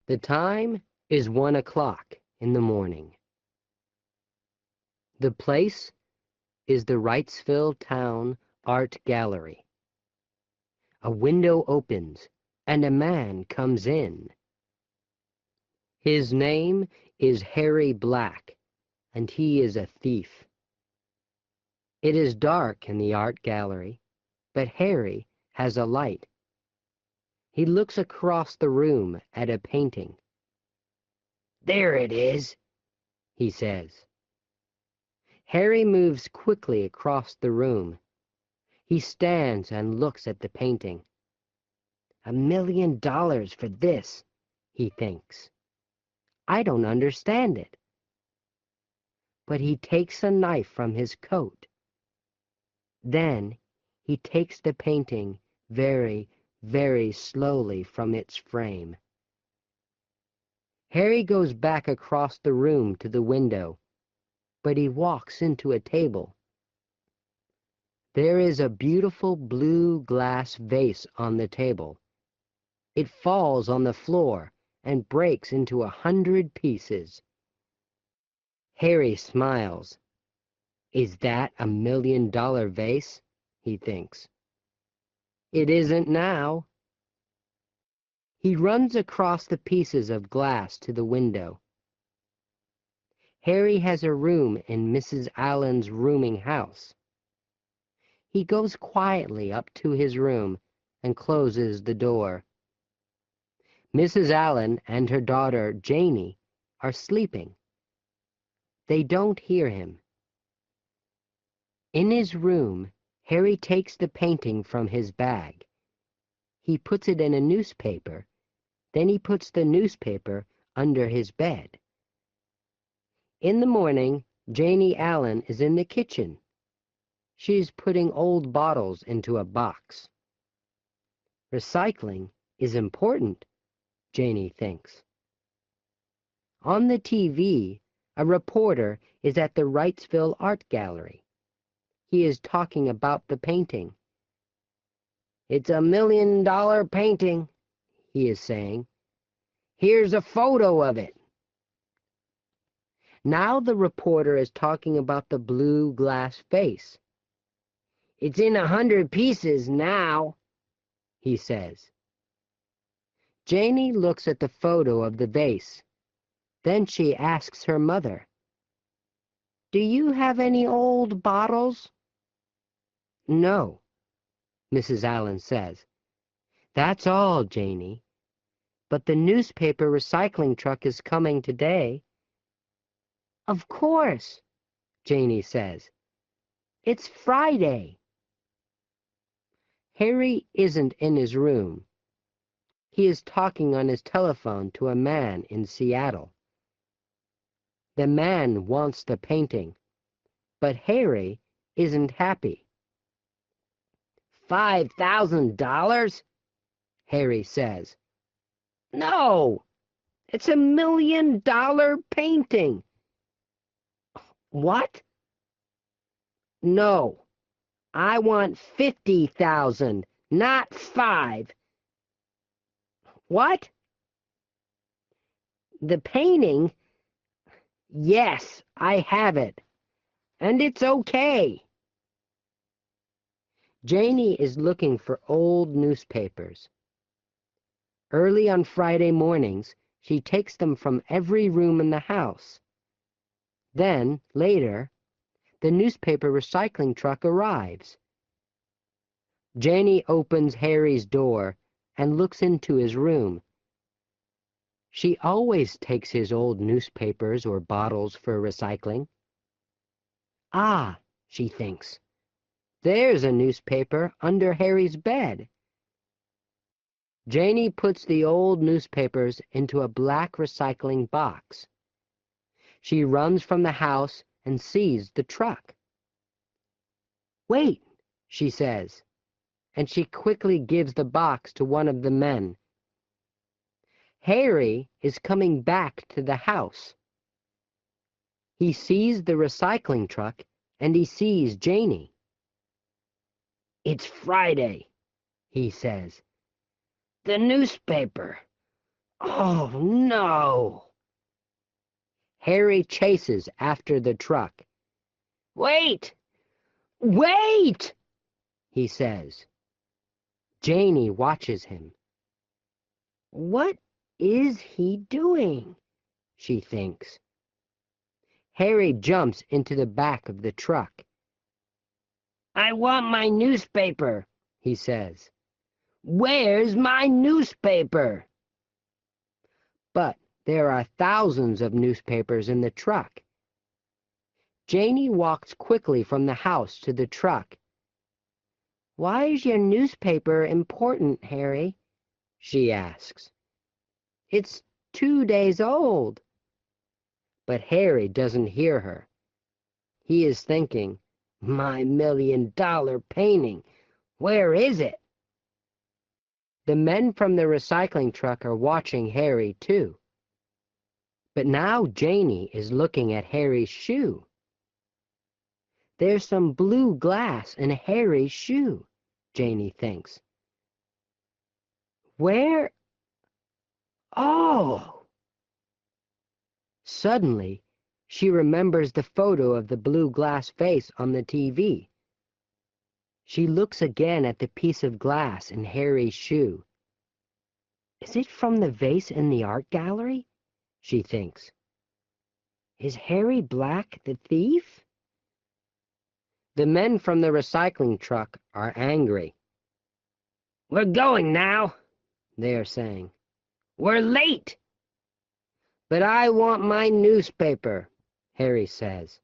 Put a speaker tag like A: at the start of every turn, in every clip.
A: The time is 1 o'clock in the morning. The place is the Wrightsville Town Art Gallery. A window opens and a man comes in. His name is Harry Black, and he is a thief. It is dark in the art gallery, but Harry has a light. He looks across the room at a painting. "There it is," he says. Harry moves quickly across the room. He stands and looks at the painting. $1 million for this, he thinks. I don't understand it. But he takes a knife from his coat. Then he takes the painting very, very slowly from its frame. Harry goes back across the room to the window, but he walks into a table. There is a beautiful blue glass vase on the table. It falls on the floor and breaks into 100 pieces. Harry smiles. Is that $1 million vase? He thinks. It isn't now. He runs across the pieces of glass to the window. Harry has a room in Mrs. Allen's rooming house. He goes quietly up to his room and closes the door. Mrs. Allen and her daughter, Janie, are sleeping. They don't hear him. In his room, Harry takes the painting from his bag. He puts it in a newspaper. Then he puts the newspaper under his bed. In the morning, Janie Allen is in the kitchen. She's putting old bottles into a box. Recycling is important, Janie thinks. On the TV, a reporter is at the Wrightsville Art Gallery. He is talking about the painting. It's $1 million painting, he is saying. Here's a photo of it. Now the reporter is talking about the blue glass vase. It's in 100 pieces now, he says. Janie looks at the photo of the vase. Then she asks her mother, "Do you have any old bottles?" "No," Mrs. Allen says. "That's all, Janie. But the newspaper recycling truck is coming today." "Of course," Janie says. "It's Friday." Harry isn't in his room. He is talking on his telephone to a man in Seattle. The man wants the painting, but Harry isn't happy. $5,000? Harry says. No, it's $1 million painting. What? No, I want 50,000, not 5. What? The painting? Yes, I have it. And it's okay. Janie is looking for old newspapers. Early on Friday mornings, she takes them from every room in the house. Then, later, the newspaper recycling truck arrives. Janie opens Harry's door and looks into his room. She always takes his old newspapers or bottles for recycling. Ah, she thinks, there's a newspaper under Harry's bed. Janie puts the old newspapers into a black recycling box. She runs from the house and sees the truck. "Wait," she says, and she quickly gives the box to one of the men. Harry is coming back to the house. He sees the recycling truck and he sees Janie. "It's Friday," he says. "The newspaper. Oh, no! Harry chases after the truck. Wait! Wait! He says. Janie watches him. What is he doing? She thinks. Harry jumps into the back of the truck. I want my newspaper, he says. Where's my newspaper? But there are thousands of newspapers in the truck. Janie walks quickly from the house to the truck. Why is your newspaper important, Harry? She asks. It's 2 days old. But Harry doesn't hear her. He is thinking, my $1,000,000 painting, where is it? The men from the recycling truck are watching Harry too. But now Janie is looking at Harry's shoe. There's some blue glass in Harry's shoe, Janie thinks. Where? Oh! Suddenly, she remembers the photo of the blue glass vase on the TV. She looks again at the piece of glass in Harry's shoe. Is it from the vase in the art gallery? She thinks. Is Harry Black the thief? The men from the recycling truck are angry. We're going now, they are saying. We're late. But I want my newspaper, Harry says.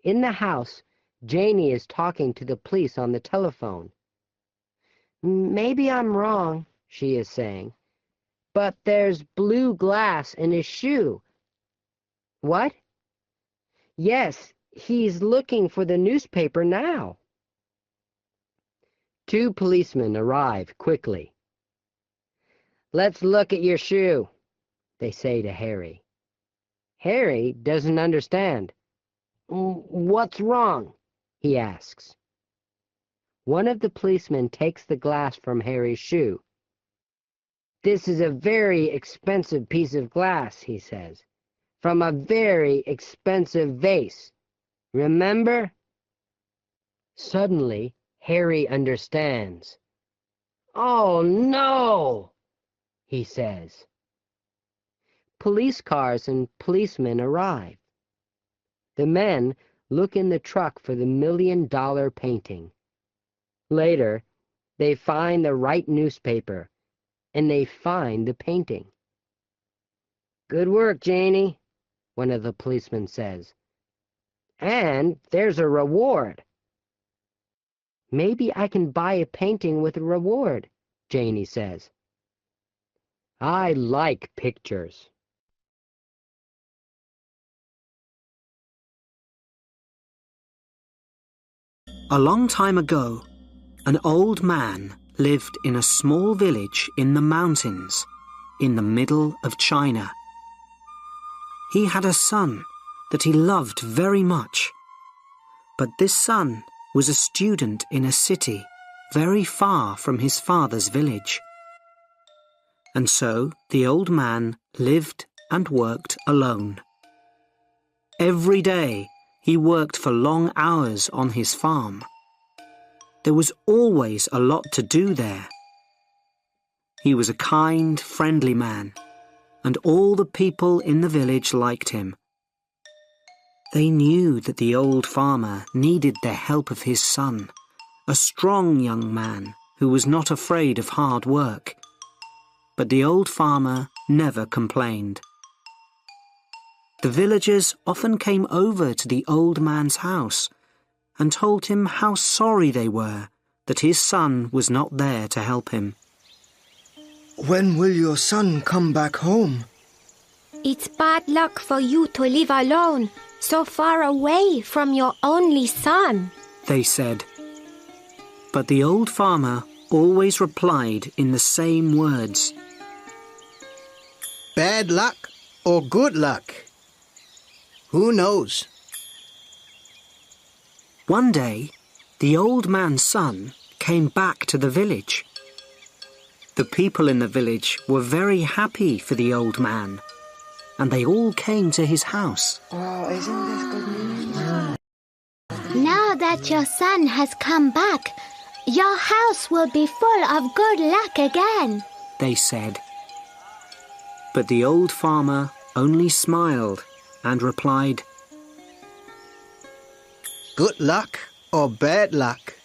A: In the house, Janie is talking to the police on the telephone. Maybe I'm wrong, she is saying, but there's blue glass in his shoe. What? Yes, he's looking for the newspaper now. 2 policemen arrive quickly. Let's look at your shoe, they say to Harry. Harry doesn't understand. What's wrong? He asks. One of the policemen takes the glass from Harry's shoe. This is a very expensive piece of glass, he says, from a very expensive vase. Remember? Suddenly, Harry understands. Oh, no, he says. Police cars and policemen arrive. The men look in the truck for the $1,000,000 painting. Later, they find the right newspaper, and they find the painting. Good work, Janie, one of the policemen says. And there's a reward. Maybe I can buy a painting with a reward, Janie says. I like pictures.
B: A long time ago, an old man lived in a small village in the mountains, in the middle of China. He had a son that he loved very much, but this son was a student in a city very far from his father's village. And so the old man lived and worked alone. Every day he worked for long hours on his farm. There was always a lot to do there. He was a kind, friendly man, and all the people in the village liked him. They knew that the old farmer needed the help of his son, a strong young man who was not afraid of hard work. But the old farmer never complained. The villagers often came over to the old man's house and told him how sorry they were that his son was not there to help him.
C: When will your son come back home?
D: It's bad luck for you to live alone, so far away from your only son,
B: they said. But the old farmer always replied in the same words.
C: Bad luck or good luck? Who knows?
B: One day, the old man's son came back to the village. The people in the village were very happy for the old man, and they all came to his house.
E: Oh, isn't this good news?
D: Now that your son has come back, your house will be full of good luck again,
B: they said. But the old farmer only smiled and replied,
C: Good luck or bad luck?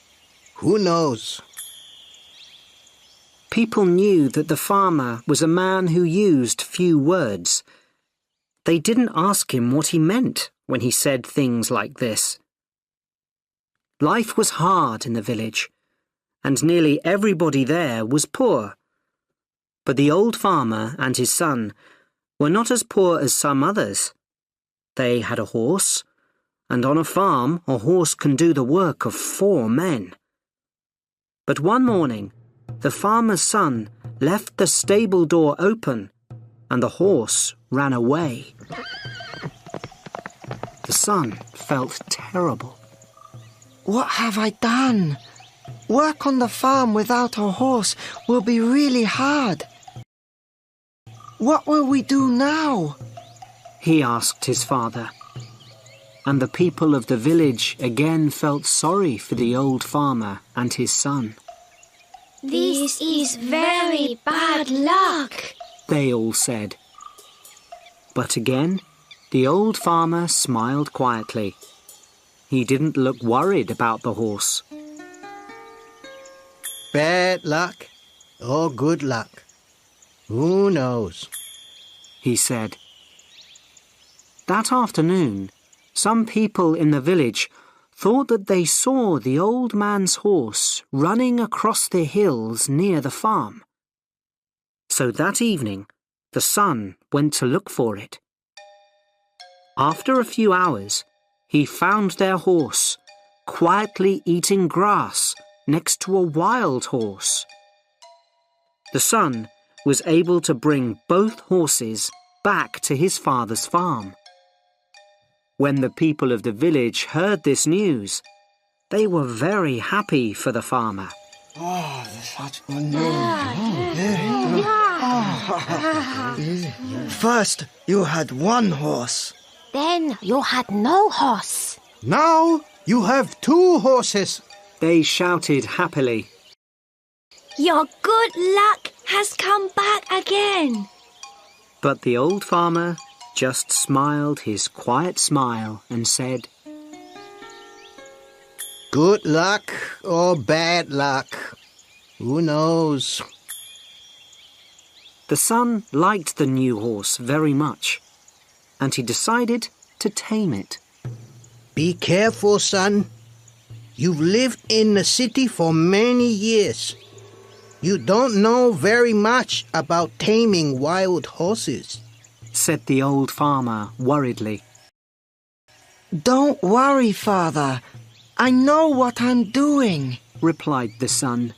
C: Who knows?
B: People knew that the farmer was a man who used few words. They didn't ask him what he meant when he said things like this. Life was hard in the village, and nearly everybody there was poor. But the old farmer and his son were not as poor as some others. They had a horse, and on a farm a horse can do the work of 4 men. But one morning, the farmer's son left the stable door open, and the horse ran away. The son felt terrible.
E: What have I done? Work on the farm without a horse will be really hard. What will we do now?
B: He asked his father. And the people of the village again felt sorry for the old farmer and his son.
D: This is very bad luck,
B: they all said. But again, the old farmer smiled quietly. He didn't look worried about the horse.
C: Bad luck or good luck? Who knows?
B: He said. That afternoon, some people in the village thought that they saw the old man's horse running across the hills near the farm. So that evening, the son went to look for it. After a few hours, he found their horse quietly eating grass next to a wild horse. The son was able to bring both horses back to his father's farm. When the people of the village heard this news, they were very happy for the farmer.
E: Oh, such good news. First, you had 1 horse.
D: Then you had no horse.
C: Now you have 2 horses.
B: They shouted happily.
D: Your good luck has come back again.
B: But the old farmer just smiled his quiet smile and said,
C: Good luck or bad luck? Who knows?
B: The son liked the new horse very much, and he decided to tame it.
C: Be careful, son. You've lived in the city for many years. You don't know very much about taming wild horses,
B: said the old farmer worriedly.
E: Don't worry, Father. I know what I'm doing,
B: replied the son.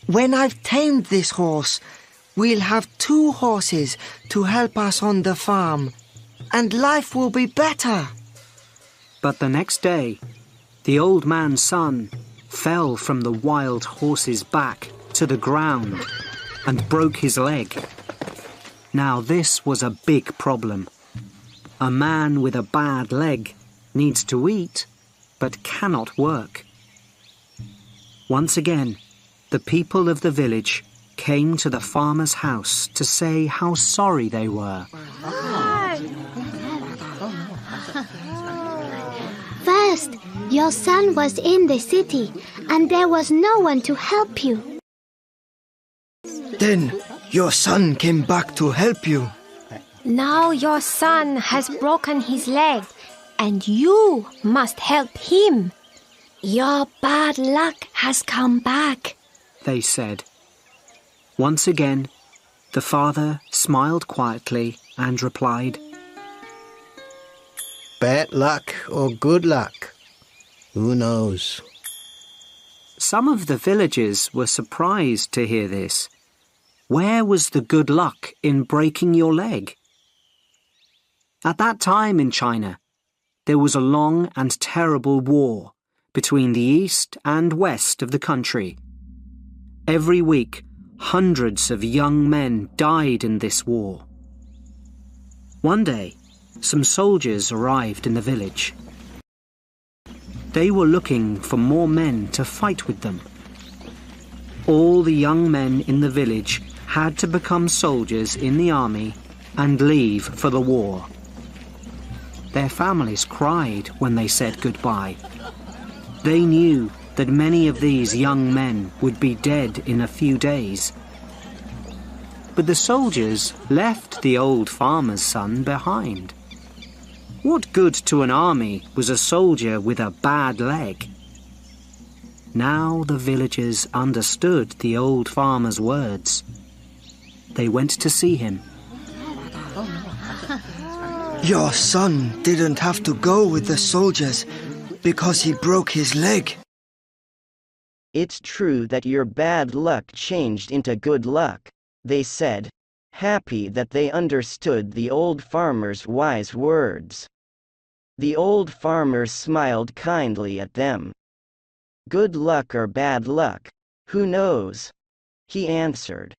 E: When I've tamed this horse, we'll have 2 horses to help us on the farm, and life will be better.
B: But the next day, the old man's son fell from the wild horse's back to the ground and broke his leg. Now this was a big problem. A man with a bad leg needs to eat, but cannot work. Once again, the people of the village came to the farmer's house to say how sorry they were.
D: First, your son was in the city, and there was no one to help you.
E: Then your son came back to help you.
D: Now your son has broken his leg, and you must help him. Your bad luck has come back,
B: they said. Once again, the father smiled quietly and replied,
C: Bad luck or good luck? Who knows?
B: Some of the villagers were surprised to hear this. Where was the good luck in breaking your leg? At that time in China, there was a long and terrible war between the east and west of the country. Every week, Hundreds of young men died in this war. One day, some soldiers arrived in the village. They were looking for more men to fight with them. All the young men in the village had to become soldiers in the army and leave for the war. Their families cried when they said goodbye. They knew that many of these young men would be dead in a few days. But the soldiers left the old farmer's son behind. What good to an army was a soldier with a bad leg? Now the villagers understood the old farmer's words. They went to see him.
E: Your son didn't have to go with the soldiers because he broke his leg.
F: It's true that your bad luck changed into good luck, they said, happy that they understood the old farmer's wise words. The old farmer smiled kindly at them. Good luck or bad luck, who knows? He answered.